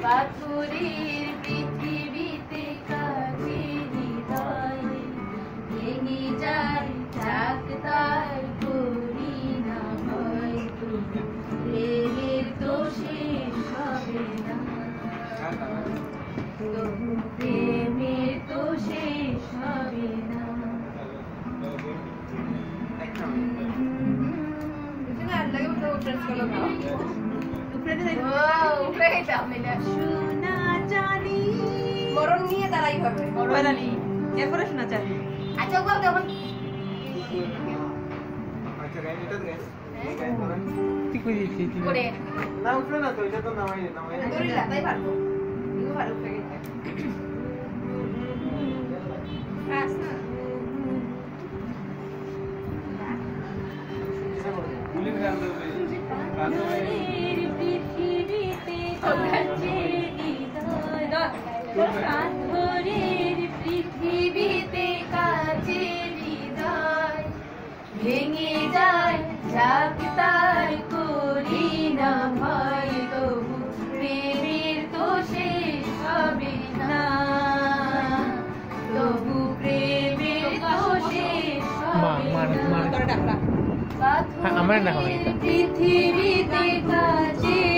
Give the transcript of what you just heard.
পাথরের পৃথিবীতে কাজে হৃদয় ভেঙে যায় ডাক্তার করি না হয়তো প্রেমের তো শেষ হবে না তবু প্রেমের তো শেষ হবে না সোনা চাঁদি মরণ নিয়ে তারাই হবে মরণী এরপরে সোনা চাঁদি আচ্ছা ওগুলো তখন ঠিক হয়ে যাচ্ছে করে না উঠলো না তো এটা তো নামাই ধরে লাগাই পারবো এগুলো ভালো করে ফাস না পুলিশ গান দেবে পৃথিবীতে কাছে হৃদয় পাথরের পৃথিবীতে কাছে হৃদয় ভেঙে যায় ডাক্তার করি না ভয় তবু প্রেমের তো শেষ হবে না তবু প্রেমের তো শেষ হবে না আমার না পৃথিবীতে কাছে